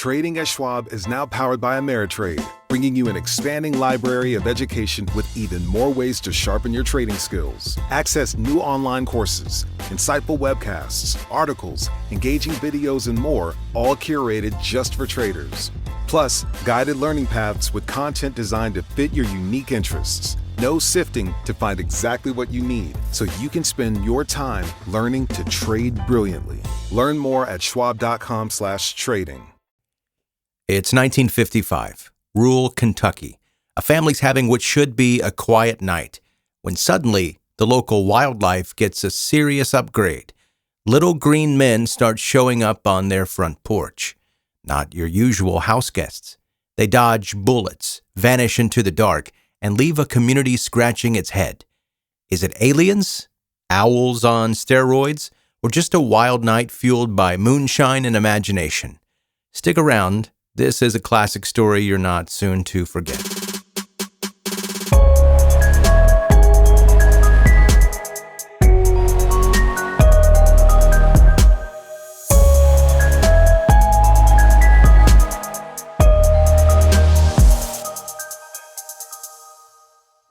Trading at Schwab is now powered by Ameritrade, bringing you an expanding library of education with even more ways to sharpen your trading skills. Access new online courses, insightful webcasts, articles, engaging videos, and more, all curated just for traders. Plus, guided learning paths with content designed to fit your unique interests. No sifting to find exactly what you need, so you can spend your time learning to trade brilliantly. Learn more at schwab.com/trading. It's 1955, rural Kentucky. A family's having what should be a quiet night, when suddenly the local wildlife gets a serious upgrade. Little green men start showing up on their front porch. Not your usual house guests. They dodge bullets, vanish into the dark, and leave a community scratching its head. Is it aliens, owls on steroids, or just a wild night fueled by moonshine and imagination? Stick around. This is a classic story you're not soon to forget.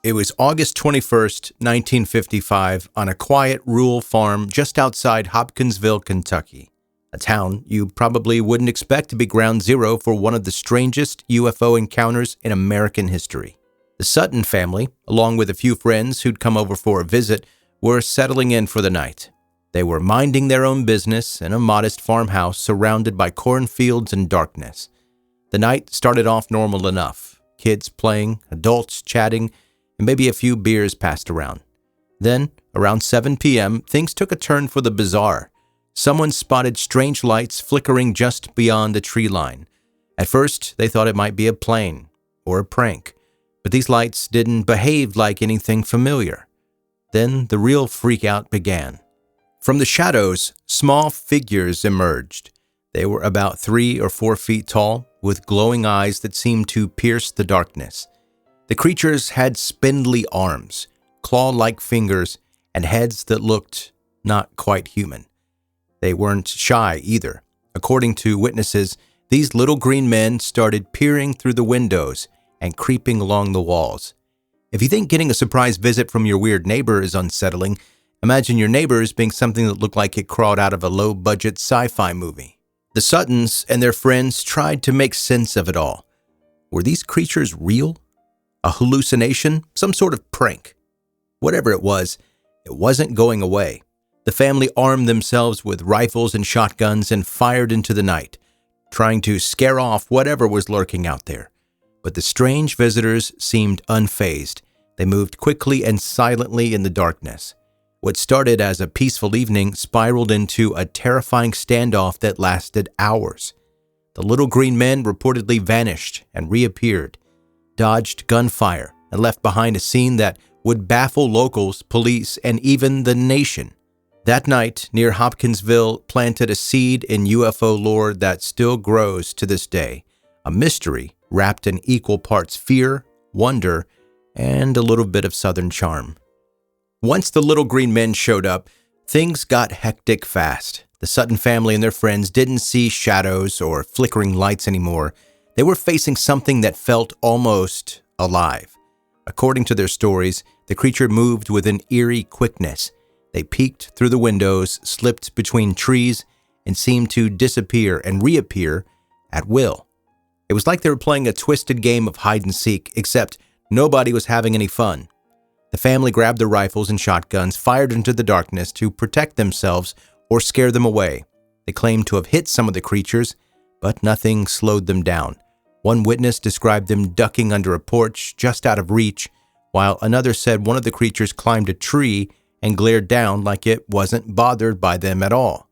It was August 21st, 1955, on a quiet rural farm just outside Hopkinsville, Kentucky. A town you probably wouldn't expect to be ground zero for one of the strangest UFO encounters in American history. The Sutton family, along with a few friends who'd come over for a visit, were settling in for the night. They were minding their own business in a modest farmhouse surrounded by cornfields and darkness. The night started off normal enough. Kids playing, adults chatting, and maybe a few beers passed around. Then, around 7 p.m., things took a turn for the bizarre. Someone spotted strange lights flickering just beyond the tree line. At first, they thought it might be a plane or a prank, but these lights didn't behave like anything familiar. Then the real freak-out began. From the shadows, small figures emerged. They were about 3 or 4 feet tall, with glowing eyes that seemed to pierce the darkness. The creatures had spindly arms, claw-like fingers, and heads that looked not quite human. They weren't shy either. According to witnesses, these little green men started peering through the windows and creeping along the walls. If you think getting a surprise visit from your weird neighbor is unsettling, imagine your neighbors being something that looked like it crawled out of a low-budget sci-fi movie. The Suttons and their friends tried to make sense of it all. Were these creatures real? A hallucination? Some sort of prank? Whatever it wasn't going away. The family armed themselves with rifles and shotguns and fired into the night, trying to scare off whatever was lurking out there. But the strange visitors seemed unfazed. They moved quickly and silently in the darkness. What started as a peaceful evening spiraled into a terrifying standoff that lasted hours. The little green men reportedly vanished and reappeared, dodged gunfire, and left behind a scene that would baffle locals, police, and even the nation. That night, near Hopkinsville, planted a seed in UFO lore that still grows to this day, a mystery wrapped in equal parts fear, wonder, and a little bit of Southern charm. Once the little green men showed up, things got hectic fast. The Sutton family and their friends didn't see shadows or flickering lights anymore. They were facing something that felt almost alive. According to their stories, the creature moved with an eerie quickness. They peeked through the windows, slipped between trees, and seemed to disappear and reappear at will. It was like they were playing a twisted game of hide-and-seek, except nobody was having any fun. The family grabbed their rifles and shotguns, fired into the darkness to protect themselves or scare them away. They claimed to have hit some of the creatures, but nothing slowed them down. One witness described them ducking under a porch just out of reach, while another said one of the creatures climbed a tree and glared down like it wasn't bothered by them at all.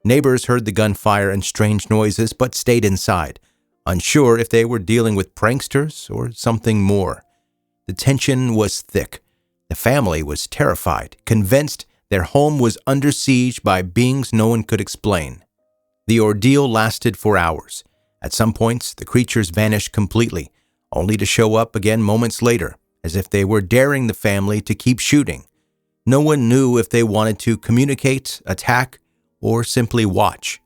Neighbors heard the gunfire and strange noises but stayed inside, unsure if they were dealing with pranksters or something more. The tension was thick. The family was terrified, convinced their home was under siege by beings no one could explain. The ordeal lasted for hours. At some points, the creatures vanished completely, only to show up again moments later, as if they were daring the family to keep shooting. No one knew if they wanted to communicate, attack, or simply watch.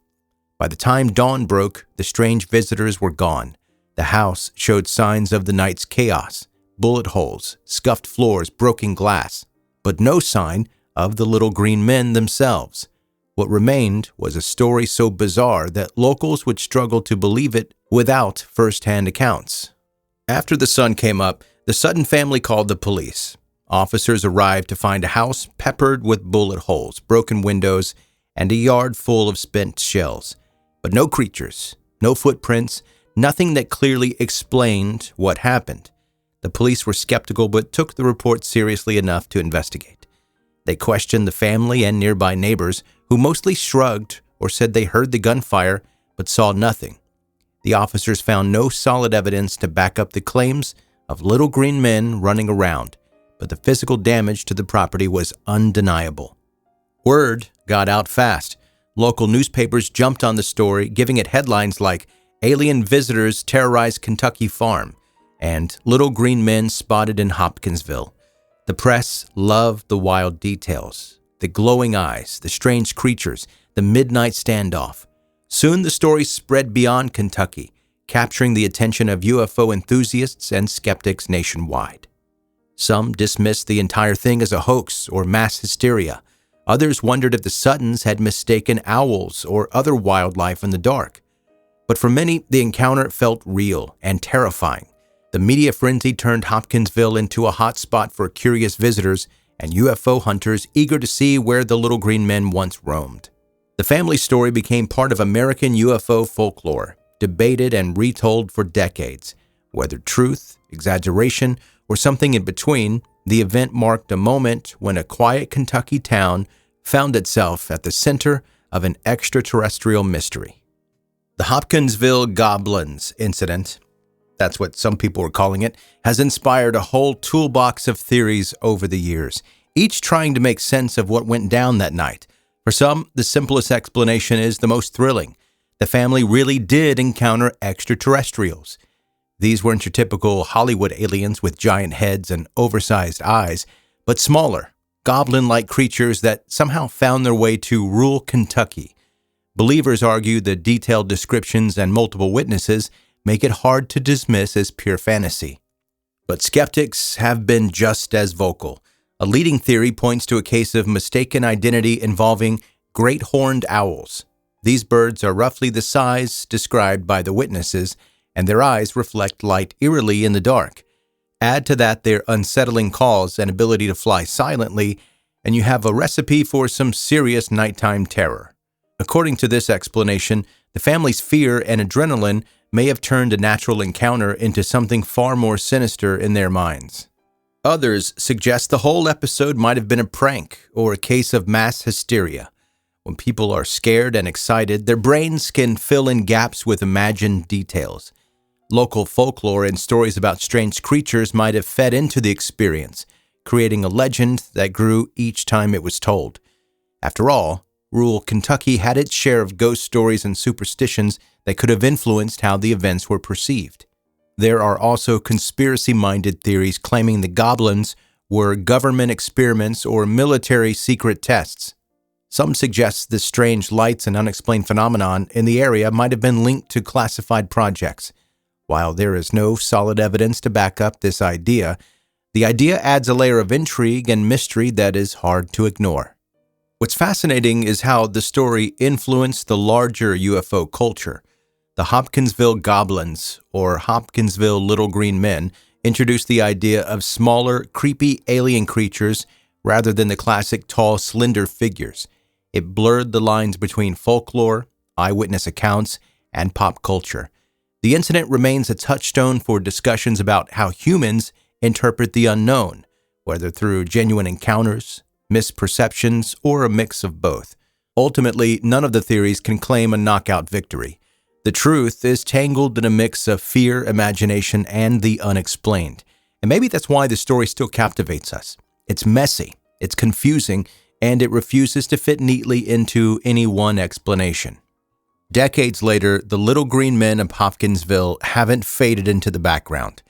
By the time dawn broke, the strange visitors were gone. The house showed signs of the night's chaos, bullet holes, scuffed floors, broken glass, but no sign of the little green men themselves. What remained was a story so bizarre that locals would struggle to believe it without first-hand accounts. After the sun came up, the Sutton family called the police. Officers arrived to find a house peppered with bullet holes, broken windows, and a yard full of spent shells. But no creatures, no footprints, nothing that clearly explained what happened. The police were skeptical but took the report seriously enough to investigate. They questioned the family and nearby neighbors, who mostly shrugged or said they heard the gunfire but saw nothing. The officers found no solid evidence to back up the claims of little green men running around, but the physical damage to the property was undeniable. Word got out fast. Local newspapers jumped on the story, giving it headlines like "Alien Visitors Terrorize Kentucky Farm" and "Little Green Men Spotted in Hopkinsville." The press loved the wild details, the glowing eyes, the strange creatures, the midnight standoff. Soon the story spread beyond Kentucky, capturing the attention of UFO enthusiasts and skeptics nationwide. Some dismissed the entire thing as a hoax or mass hysteria. Others wondered if the Suttons had mistaken owls or other wildlife in the dark. But for many, the encounter felt real and terrifying. The media frenzy turned Hopkinsville into a hot spot for curious visitors and UFO hunters eager to see where the little green men once roamed. The family story became part of American UFO folklore, debated and retold for decades. Whether truth, exaggeration, or something in between, the event marked a moment when a quiet Kentucky town found itself at the center of an extraterrestrial mystery. The Hopkinsville Goblins incident, that's what some people are calling it, has inspired a whole toolbox of theories over the years, each trying to make sense of what went down that night. For some, the simplest explanation is the most thrilling. The family really did encounter extraterrestrials. These weren't your typical Hollywood aliens with giant heads and oversized eyes, but smaller, goblin-like creatures that somehow found their way to rural Kentucky. Believers argue the detailed descriptions and multiple witnesses make it hard to dismiss as pure fantasy. But skeptics have been just as vocal. A leading theory points to a case of mistaken identity involving great horned owls. These birds are roughly the size described by the witnesses, and their eyes reflect light eerily in the dark. Add to that their unsettling calls and ability to fly silently, and you have a recipe for some serious nighttime terror. According to this explanation, the family's fear and adrenaline may have turned a natural encounter into something far more sinister in their minds. Others suggest the whole episode might have been a prank or a case of mass hysteria. When people are scared and excited, their brains can fill in gaps with imagined details. Local folklore and stories about strange creatures might have fed into the experience, creating a legend that grew each time it was told. After all, rural Kentucky had its share of ghost stories and superstitions that could have influenced how the events were perceived. There are also conspiracy-minded theories claiming the goblins were government experiments or military secret tests. Some suggest the strange lights and unexplained phenomenon in the area might have been linked to classified projects. While there is no solid evidence to back up this idea, the idea adds a layer of intrigue and mystery that is hard to ignore. What's fascinating is how the story influenced the larger UFO culture. The Hopkinsville Goblins, or Hopkinsville Little Green Men, introduced the idea of smaller, creepy alien creatures rather than the classic tall, slender figures. It blurred the lines between folklore, eyewitness accounts, and pop culture. The incident remains a touchstone for discussions about how humans interpret the unknown, whether through genuine encounters, misperceptions, or a mix of both. Ultimately, none of the theories can claim a knockout victory. The truth is tangled in a mix of fear, imagination, and the unexplained. And maybe that's why the story still captivates us. It's messy, it's confusing, and it refuses to fit neatly into any one explanation. Decades later, the little green men of Hopkinsville haven't faded into the background.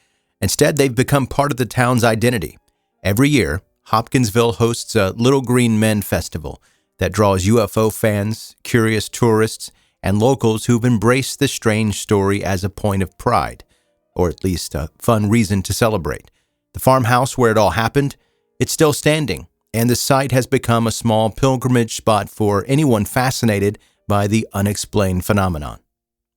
Instead, they've become part of the town's identity. Every year, Hopkinsville hosts a Little Green Men Festival that draws UFO fans, curious tourists, and locals who've embraced the strange story as a point of pride, or at least a fun reason to celebrate. The farmhouse where it all happened, it's still standing, and the site has become a small pilgrimage spot for anyone fascinated by the unexplained phenomenon.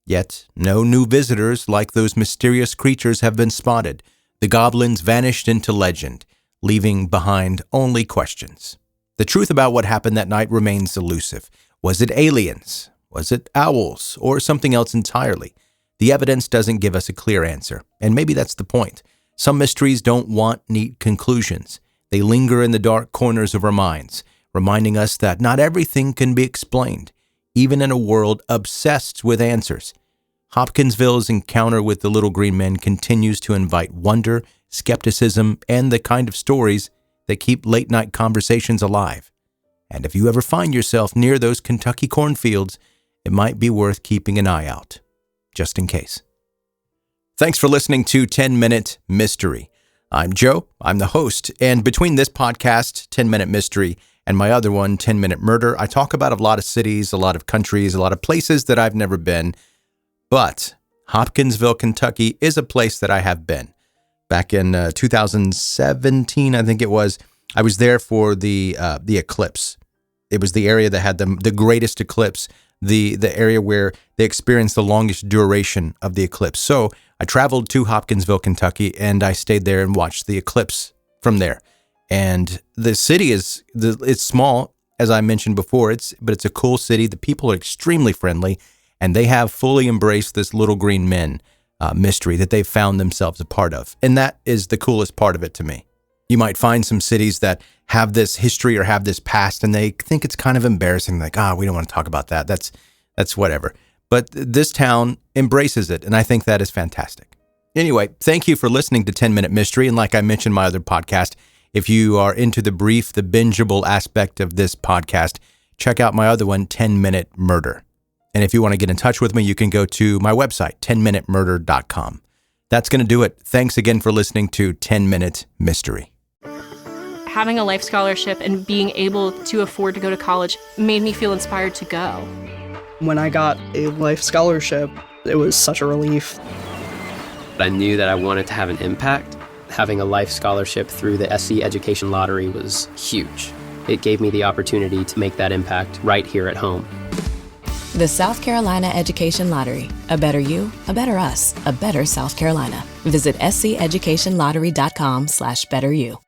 Yet, no new visitors like those mysterious creatures have been spotted. The goblins vanished into legend, leaving behind only questions. The truth about what happened that night remains elusive. Was it aliens? Was it owls? Or something else entirely? The evidence doesn't give us a clear answer, and maybe that's the point. Some mysteries don't want neat conclusions. They linger in the dark corners of our minds, reminding us that not everything can be explained, even in a world obsessed with answers. Hopkinsville's encounter with the little green men continues to invite wonder, skepticism, and the kind of stories that keep late-night conversations alive. And if you ever find yourself near those Kentucky cornfields, it might be worth keeping an eye out, just in case. Thanks for listening to 10-Minute Mystery. I'm Joe, I'm the host, and between this podcast, 10-Minute Mystery, and my other one, 10-Minute Murder, I talk about a lot of cities, a lot of countries, a lot of places that I've never been. But Hopkinsville, Kentucky is a place that I have been. Back in 2017, I think it was, I was there for the eclipse. It was the area that had the greatest eclipse, the area where they experienced the longest duration of the eclipse. So I traveled to Hopkinsville, Kentucky, and I stayed there and watched the eclipse from there. And the city it's small, as I mentioned before, but it's a cool city. The people are extremely friendly, and they have fully embraced this little green men mystery that they've found themselves a part of. And that is the coolest part of it to me. You might find some cities that have this history or have this past, and they think it's kind of embarrassing, like, we don't want to talk about that. That's whatever. But this town embraces it, and I think that is fantastic. Anyway, thank you for listening to 10-Minute Mystery, and like I mentioned in my other podcast, if you are into the brief, the bingeable aspect of this podcast, check out my other one, 10-Minute Murder. And if you want to get in touch with me, you can go to my website, 10minutemurder.com. That's going to do it. Thanks again for listening to 10-Minute Mystery. Having a life scholarship and being able to afford to go to college made me feel inspired to go. When I got a life scholarship, it was such a relief. I knew that I wanted to have an impact. Having a life scholarship through the SC Education Lottery was huge. It gave me the opportunity to make that impact right here at home. The South Carolina Education Lottery. A better you, a better us, a better South Carolina. Visit sceducationlottery.com/betteryou.